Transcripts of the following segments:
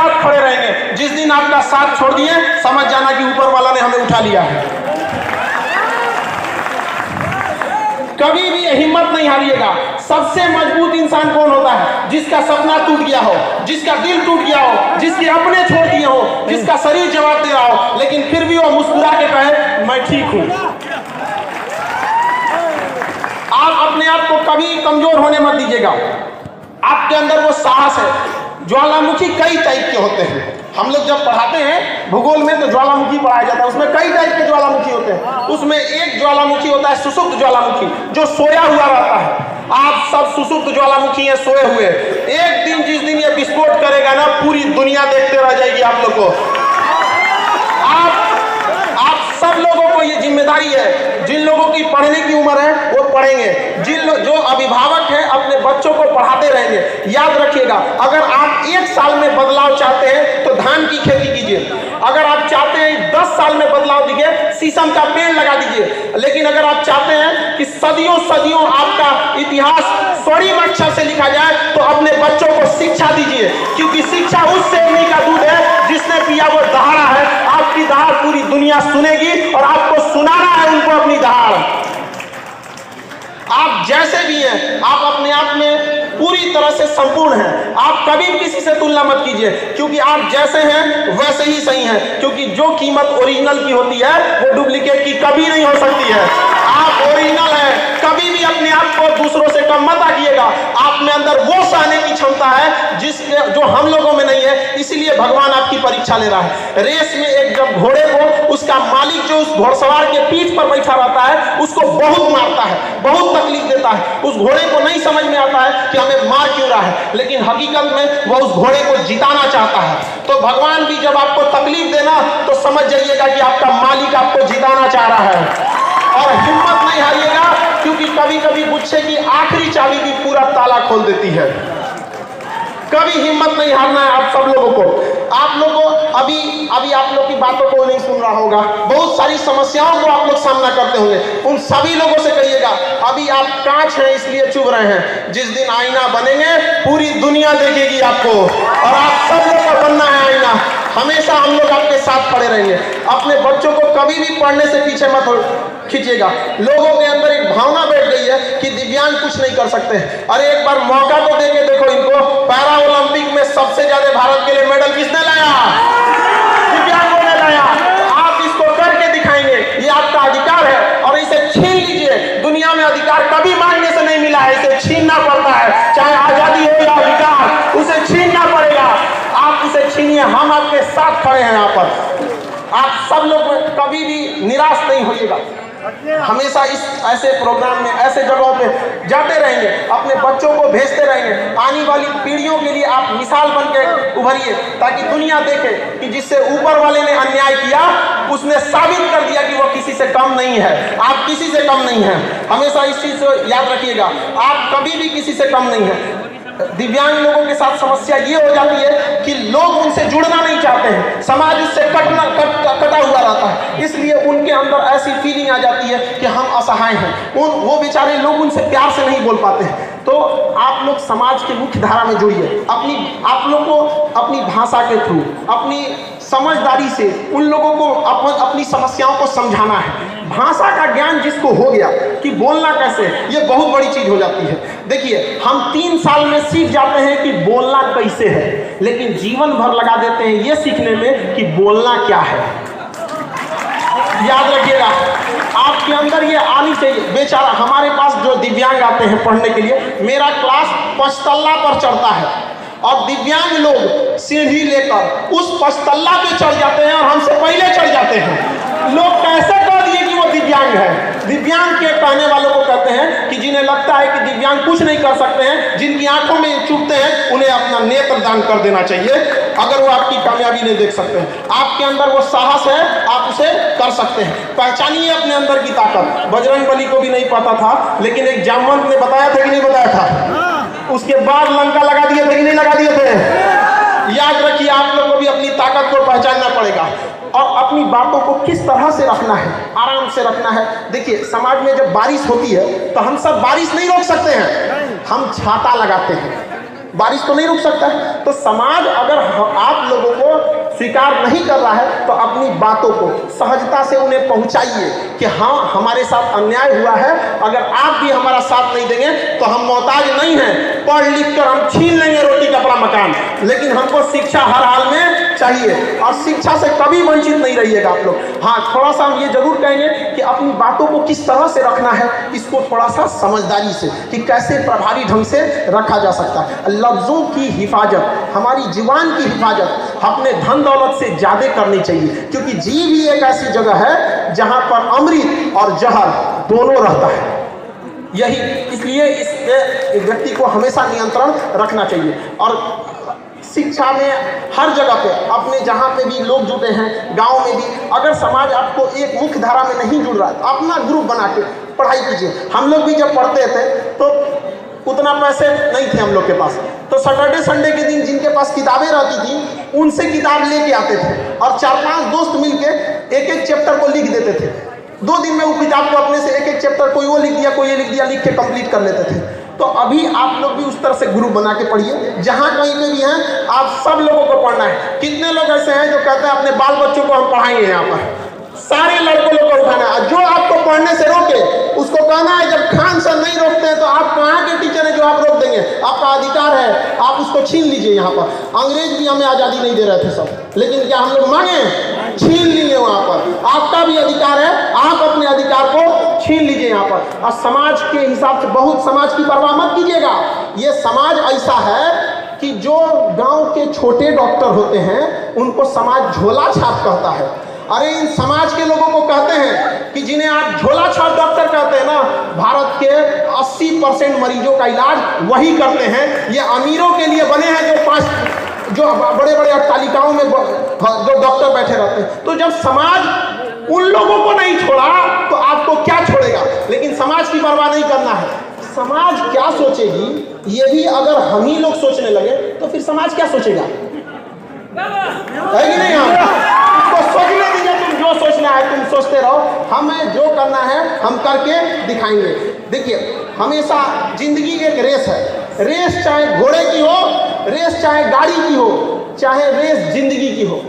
साथ खड़े रहेंगे। जिस दिन आपका साथ छोड़ दिए, समझ जाना कि ऊपर वाला ने हमें उठा लिया है। कभी भी हिम्मत नहीं हारिएगा। सबसे मजबूत इंसान कौन होता है? जिसका सपना टूट गया हो, जिसका दिल टूट गया हो, जिसके अपने छोड़ दिए हो, जिसका शरीर जवाब दे रहा हो, लेकिन फिर भी वो मुस्कुरा के कहे मैं ठीक हूं। आप अपने आप को कभी कमजोर होने मत दीजिएगा। आपके अंदर वो साहस है। ज्वालामुखी कई टाइप के होते हैं। हम लोग जब पढ़ाते हैं भूगोल में तो ज्वालामुखी पढ़ाया जाता है, उसमें कई टाइप के ज्वालामुखी होते हैं। उसमें एक ज्वालामुखी होता है सुषुप्त ज्वालामुखी, जो सोया हुआ रहता है। आप सब सुषुप्त ज्वालामुखी हैं, सोए हुए। एक दिन जिस दिन ये विस्फोट करेगा ना, पूरी दुनिया देखते रह जाएगी आप लोग को। आप सब लोगों को ये जिम्मेदारी है। जिन लोगों की पढ़ने की उम्र है वो पढ़ेंगे, जो अभिभावक हैं अपने बच्चों को पढ़ाते रहेंगे। याद रखिएगा, अगर आप 1 साल में बदलाव चाहते हैं तो धान की खेती कीजिए। अगर आप चाहते हैं 10 साल में बदलाव दीजिए, शीशम का पेड़ लगा दीजिए। लेकिन अगर आप चाहते हैं कि सदियों सदियों आपका इतिहास स्वर्णिम अक्षर से लिखा जाए, तो अपने बच्चों को शिक्षा दीजिए, क्योंकि शिक्षा उस शेरनी का दूध है जिसने पिया वो दहाड़ा है। आपकी दहाड़ पूरी दुनिया सुनेगी और आपको सुनाना है उनको अपनी दहाड़। आप जैसे भी हैं, आप अपने आप में पूरी तरह से संपूर्ण हैं। आप कभी किसी से तुलना मत कीजिए, क्योंकि आप जैसे हैं वैसे ही सही हैं। क्योंकि जो कीमत ओरिजिनल की होती है वो डुप्लीकेट की कभी नहीं हो सकती है। आप ओरिजिनल हैं, कभी भी अपने आप को दूसरों से कम मत आंकिएगा। आप में अंदर वो सहने की क्षमता है जो हम लोगों में नहीं है, इसीलिए भगवान आपकी परीक्षा ले रहा है। रेस में एक जब घोड़े को उसका मालिक जो उस घोड़सवार के पीठ पर बैठा रहता है उसको बहुत मारता है, बहुत तकलीफ देता है। उस घोड़े को नहीं समझ में आता है कि हमें मार क्यों रहा है, लेकिन हकीकत में वह उस घोड़े को जिताना चाहता है। तो भगवान भी जब आपको तकलीफ देना तो समझ जाइएगा कि आपका मालिक आपको जिताना चाह रहा है। और हिम्मत नहीं हारिएगा, क्योंकि कभी कभी गुच्छे की आखिरी चाबी भी पूरा ताला खोल देती है। कभी हिम्मत नहीं हारना है आप सब लोगों को। आप लोगों को अभी आप लोग की बातों को नहीं सुन रहा होगा, बहुत सारी समस्याओं को आप लोग सामना करते होंगे। उन सभी लोगों से कहिएगा अभी आप कांच हैं इसलिए चुभ रहे हैं, जिस दिन आईना बनेंगे पूरी दुनिया देखेगी आपको, और आप सब लोग को बनना है आईना। हमेशा हम लोग आपके साथ खड़े रहेंगे। अपने बच्चों को कभी भी पढ़ने से पीछे मत खींचिएगा। लोगों के अंदर एक भावना बैठ गई है कि दिव्यांग कुछ नहीं कर सकते। अरे एक बार मौका तो देके देखो इनको। पैरा ओलंपिक में सबसे ज्यादा भारत के लिए मेडल किसने लाया? दिव्यांगों ने लाया। आप इसको करके दिखाएंगे, ये आपका अधिकार है और इसे छीन लीजिए। दुनिया में अधिकार कभी मांगने से नहीं मिला है, इसे छीनना पड़ता है। चाहे आजादी हो या अधिकार, उसे छीनना पड़ेगा। आप उसे छीनिए, हम आपके साथ खड़े हैं यहाँ पर। आप सब लोग कभी भी निराश नहीं होइएगा। हमेशा इस ऐसे प्रोग्राम में, ऐसे जगहों पे जाते रहेंगे, अपने बच्चों को भेजते रहेंगे। आने वाली पीढ़ियों के लिए आप मिसाल बन के उभरिए, ताकि दुनिया देखे कि जिससे ऊपर वाले ने अन्याय किया उसने साबित कर दिया कि वो किसी से कम नहीं है। आप किसी से कम नहीं हैं। हमेशा इस चीज को याद रखिएगा, आप कभी भी किसी से कम नहीं हैं। दिव्यांग लोगों के साथ समस्या ये हो जाती है कि लोग उनसे जुड़ना नहीं चाहते हैं, समाज उससे कटा हुआ रहता है, इसलिए उनके अंदर ऐसी फीलिंग आ जाती है कि हम असहाय हैं। वो बेचारे लोग उनसे प्यार से नहीं बोल पाते हैं। तो आप लोग समाज के मुख्य धारा में जुड़िए। आप लोग को अपनी भाषा के थ्रू, अपनी समझदारी से उन लोगों को अपनी समस्याओं को समझाना है। भाषा का ज्ञान जिसको हो गया कि बोलना कैसे, ये बहुत बड़ी चीज हो जाती है। देखिए, हम 3 साल में सीख जाते हैं कि बोलना कैसे है, लेकिन जीवन भर लगा देते हैं ये सीखने में कि बोलना क्या है। याद रखिएगा, आपके अंदर ये आनी चाहिए। बेचारा हमारे पास जो दिव्यांग आते हैं पढ़ने के लिए, मेरा क्लास 5 तल्ला पर चढ़ता है और दिव्यांग लोग सीढ़ी लेकर उस 5 तल्ला पे चढ़ जाते हैं और हमसे पहले चढ़ जाते हैं। लोग कैसे कह दिए कि वो दिव्यांग है? दिव्यांग के कहने वालों को कहते हैं कि जिन्हें लगता है कि दिव्यांग कुछ नहीं कर सकते हैं, जिनकी आंखों में चुभते हैं, उन्हें अपना नेत्र दान कर देना चाहिए अगर वो आपकी कामयाबी नहीं देख सकते हैं। आपके अंदर वो साहस है, आप उसे कर सकते हैं। पहचानिए अपने अंदर की ताकत। बजरंगबली को भी नहीं पता था, लेकिन एक जामवंत ने बताया था कि नहीं बताया था? उसके बाद लंका लगा दिए थे कि नहीं लगा दिए थे? याद रखिए, आप लोग को भी अपनी ताकत को पहचानना पड़ेगा और अपनी बातों को किस तरह से रखना है, आराम से रखना है। देखिए, समाज में जब बारिश होती है तो हम सब बारिश नहीं रोक सकते हैं, हम छाता लगाते हैं। बारिश तो नहीं रुक सकता है। तो समाज अगर आप लोगों को स्वीकार नहीं कर रहा है तो अपनी बातों को सहजता से उन्हें पहुंचाइए कि हाँ हमारे साथ अन्याय हुआ है, अगर आप भी हमारा साथ नहीं देंगे तो हम मोहताज नहीं हैं, पढ़ लिख कर हम छीन लेंगे रोटी कपड़ा मकान, लेकिन हमको शिक्षा हर हाल में चाहिए और शिक्षा से कभी वंचित नहीं रहिएगा आप लोग। हाँ थोड़ा सा हम ये जरूर कहेंगे कि अपनी बातों को किस तरह से रखना है, इसको थोड़ा सा समझदारी से कि कैसे प्रभावी ढंग से रखा जा सकता है। लफ्ज़ों की हिफाजत, हमारी जुबान की हिफाजत अपने धन दौलत से ज़्यादा करनी चाहिए, क्योंकि जीभ ही एक ऐसी जगह है जहाँ पर अमृत और जहर दोनों रहता है। यही इसलिए इस व्यक्ति को हमेशा नियंत्रण रखना चाहिए। और शिक्षा में हर जगह पे अपने जहाँ पे भी लोग जुटे हैं, गांव में भी, अगर समाज आपको एक मुख्य धारा में नहीं जुड़ रहा है तो अपना ग्रुप बना के पढ़ाई कीजिए। हम लोग भी जब पढ़ते थे तो उतना पैसे नहीं थे हम लोग के पास, तो सैटरडे संडे के दिन जिनके पास किताबें रहती थी उनसे किताब लेके आते थे और 4-5 दोस्त मिलके एक एक चैप्टर को लिख देते थे। 2 दिन में वो किताब को अपने से एक एक चैप्टर कोई वो लिख दिया कोई ये लिख दिया, लिख के कंप्लीट कर लेते थे। तो अभी आप लोग भी उस तरह से ग्रुप बना के पढ़िए, जहाँ कहीं पे भी हैं आप सब लोगों को पढ़ना है। कितने लोग ऐसे हैं जो कहते हैं अपने बाल बच्चों को हम पढ़ाएंगे, यहाँ पर सारे लड़कों लोग को उठाना है। जो आपको पढ़ने से रोके उसको कहना है, जब खान सर नहीं रोकते हैं तो आप कहाँ के टीचर हैं जो आप रोक देंगे, आपका अधिकार है, आप उसको छीन लीजिए। यहाँ पर अंग्रेज भी हमें आज़ादी नहीं दे रहे थे सब, लेकिन क्या हम लोग मांगे, छीन लिए। वहाँ पर आपका भी अधिकार है, आप अपने अधिकार को छीन लीजिए यहाँ पर। और समाज के हिसाब से बहुत समाज की परवाह मत कीजिएगा। ये समाज ऐसा है कि जो गाँव के छोटे डॉक्टर होते हैं उनको समाज झोला छाप कहता है। अरे इन समाज के लोगों को कहते हैं कि जिन्हें आप झोला छाप डॉक्टर कहते हैं ना, भारत के 80% मरीजों का इलाज वही करते हैं। ये अमीरों के लिए बने हैं जो बड़े बड़े अट्टालिकाओं में जो डॉक्टर बैठे रहते हैं। तो जब समाज उन लोगों को नहीं छोड़ा तो आपको क्या छोड़ेगा। लेकिन समाज की परवाह नहीं करना है। समाज क्या सोचेगी ये भी अगर हम ही लोग सोचने लगे तो फिर समाज क्या सोचेगा, है कि नहीं। हम उसको सोचने दीजिए, तुम जो सोचना है तुम सोचते रहो, हमें जो करना है हम करके दिखाएंगे। देखिए हमेशा जिंदगी एक रेस है। रेस चाहे घोड़े की हो, रेस चाहे गाड़ी की हो, चाहे रेस जिंदगी की हो,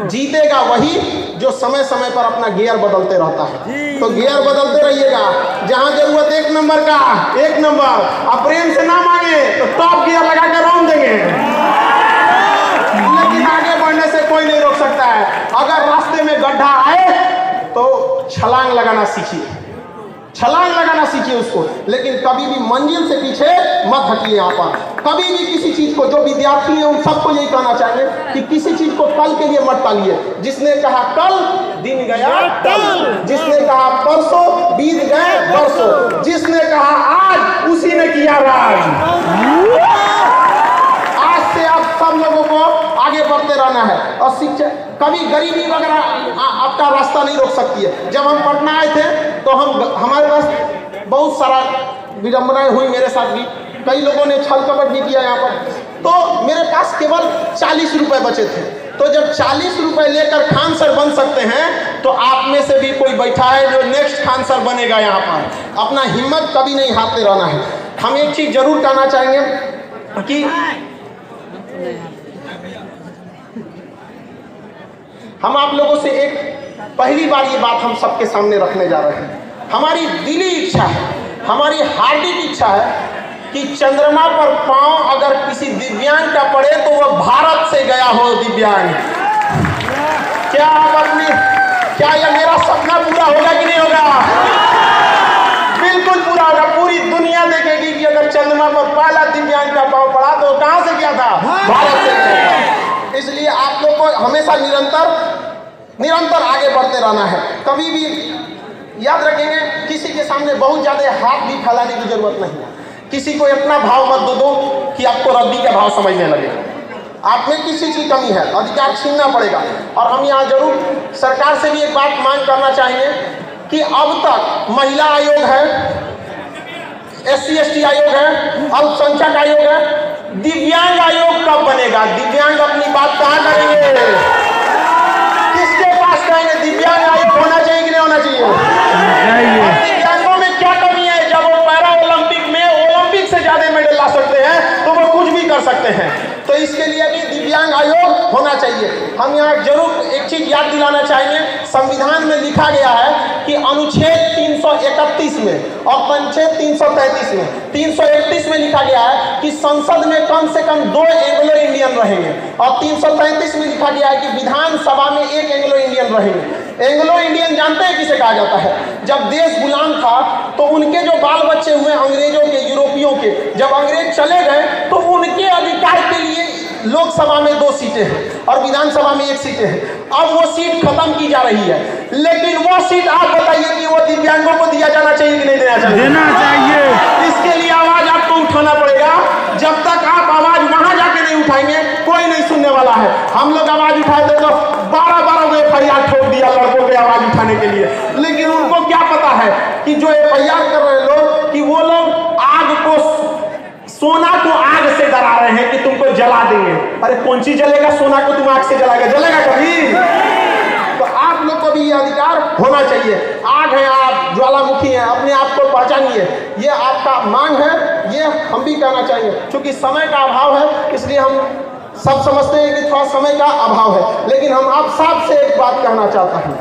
जीतेगा वही जो समय समय पर अपना गियर बदलते रहता है। तो गियर बदलते रहिएगा, जहां जरूरत 1 नंबर का 1 नंबर, अब प्रेम से ना मांगे तो टॉप गियर लगा कर रौंद देंगे, लेकिन आगे बढ़ने से कोई नहीं रोक सकता है। अगर रास्ते में गड्ढा आए तो छलांग लगाना सीखिए, छलांग लगाना सीखिए उसको, लेकिन कभी भी मंजिल से पीछे मत हटिए। यहाँ पर कभी भी किसी चीज को, जो विद्यार्थी हैं उन सबको यही कहना चाहिए कि किसी चीज को कल के लिए मत टालिए। जिसने कहा कल, दिन गया कल, जिसने कहा परसों, बीत गए बरसों, जिसने कहा आज, उसी ने किया राज। आज से आप सब लोगों को आगे बढ़ते रहना है। और शिक्षा, कभी गरीबी वगैरह आपका रास्ता नहीं रोक सकती है। जब हम पटना आए थे तो हमारे पास बहुत सारा विडम्बनाएं हुई, मेरे साथ भी कई लोगों ने छल कपट भी किया यहाँ पर। तो मेरे पास केवल 40 रुपए बचे थे। तो जब 40 रुपए लेकर खान सर बन सकते हैं तो आप में से भी कोई बैठा है जो नेक्स्ट खान सर बनेगा। यहाँ पर अपना हिम्मत कभी नहीं हारते रहना है। हम एक चीज जरूर कहना चाहेंगे कि हम आप लोगों से एक पहली बार ये बात हम सबके सामने रखने जा रहे हैं। हमारी दिली इच्छा है, हमारी हार्दिक इच्छा है कि चंद्रमा पर पांव अगर किसी दिव्यांग का पड़े तो वह भारत से गया हो दिव्यांग। क्या यह मेरा सपना पूरा होगा कि नहीं होगा? बिल्कुल पूरा होगा। पूरी दुनिया देखेगी कि अगर चंद्रमा पर पहला दिव्यांग का पांव पड़ा तो कहां से गया था? भारत से गया। इसलिए आप लोग को हमेशा निरंतर आगे बढ़ते रहना है। कभी भी याद रखेंगे, किसी के सामने बहुत ज्यादा हाथ भी फैलाने की जरूरत नहीं है। किसी को इतना भाव मत दो कि आपको रद्दी का भाव समझने लगे। आप में किसी की कमी है, अधिकार छीनना पड़ेगा। और हम यहाँ जरूर सरकार से भी एक बात मांग करना चाहेंगे कि अब तक महिला आयोग है, SC/ST आयोग है, अल्पसंख्यक आयोग है, दिव्यांग आयोग कब बनेगा? दिव्यांग अपनी बात कहाँ करेंगे? किसके पास कहेंगे? दिव्यांग आयोग होना चाहिए कि नहीं होना चाहिए? दिव्यांगों में क्या कमी है? जब वो पैरा ओलंपिक में ओलंपिक से ज्यादा मेडल ला सकते हैं तो वो सकते हैं। तो इसके लिए भी दिव्यांग आयोग होना चाहिए। हम यहाँ जरूर एक चीज याद दिलाना चाहेंगे, संविधान में लिखा गया है कि अनुच्छेद 331 में और अनुच्छेद 333 में 331 में लिखा गया है कि संसद में कम से कम 2 एंग्लो इंडियन रहेंगे, और 333 में लिखा गया है कि विधानसभा में 1 एंग्लो इंडियन रहेंगे। एंग्लो इंडियन जानते हैं किसे कहा जाता है? जब देश गुलाम था तो उनके जो बाल बच्चे हुए अंग्रेजों के, यूरोपियों के, जब अंग्रेज चले गए तो उनके अधिकार के लिए लोकसभा में 2 सीटें हैं और विधानसभा में 1 सीटें हैं। अब वो सीट खत्म की जा रही है, लेकिन वो सीट आप बताइए कि वो दिव्यांगों को दिया जाना चाहिए कि नहीं देना चाहिए? देना चाहिए। इसके लिए आवाज आपको उठाना पड़ेगा। जब तक आप आवाज वहां जाके नहीं उठाएंगे कोई नहीं सुनने वाला है। हम लोग आवाज उठाए थे तो 12 को FIR ठोक दिया लड़कों के आवाज उठाने के लिए, लेकिन उनको क्या पता है कि जो FIR कर रहे लोग कि वो लोग आग को, सोना को आग से डरा रहे हैं कि तुमको जला देंगे। अरे कौन चीज जलेगा? सोना को तुम आग से जलाएगा? जलेगा कभी? तो आप लोग को भी ये अधिकार होना चाहिए। आग है आप, ज्वालामुखी है, अपने आप को पहचानिए, ये आपका मांग है, ये हम भी कहना चाहिए। क्योंकि समय का अभाव है इसलिए हम सब समझते हैं कि थोड़ा समय का अभाव है, लेकिन हम आप साफ से एक बात कहना चाहता हूं,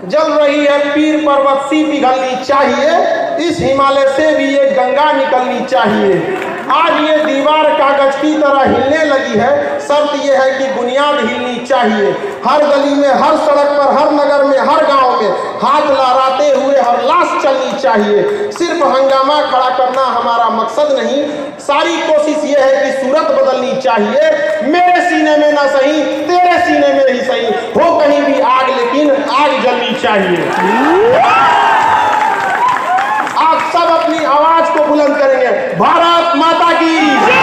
जल रही है पीर पर्वत सी पिघलनी चाहिए, इस हिमालय से भी ये गंगा निकलनी चाहिए। आज ये दीवार कागज की तरह हिलने लगी है, शर्त ये है कि बुनियाद हिलनी चाहिए। हर गली में, हर सड़क पर, हर नगर में, हर गांव में हाथ लहराते हुए हर लाश चलनी चाहिए। सिर्फ हंगामा खड़ा करना हमारा मकसद नहीं, सारी कोशिश ये है कि सूरत बदलनी चाहिए। मेरे सीने में ना सही, तेरे सीने में ही सही, हो कहीं भी आग, लेकिन आग जलनी चाहिए। आप सब अपनी आवाज को बुलंद करेंगे, भारत माता की जय,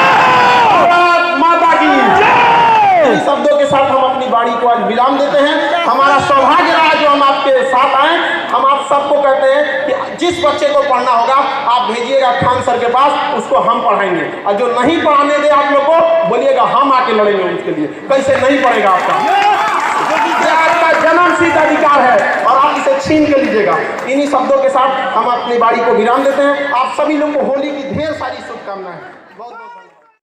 भारत माता की जय। इन शब्दों के साथ हम अपनी वाणी को आज विराम देते हैं। हमारा सौभाग्य रहा जो हम आपके साथ आए। हम आप सबको कहते हैं कि जिस बच्चे को पढ़ना होगा आप भेजिएगा खान सर के पास, उसको हम पढ़ाएंगे, और जो नहीं पढ़ाने दे आप लोग को बोलिएगा हम आके लड़ेंगे उसके लिए। कैसे नहीं पढ़ेगा आपका? आपका जन्मसिद्ध अधिकार है और आप इसे छीन के लीजिएगा। इन्हीं शब्दों के साथ हम अपनी बारी को विराम देते हैं। आप सभी लोग को होली की ढेर सारी शुभकामनाएं। बहुत बहुत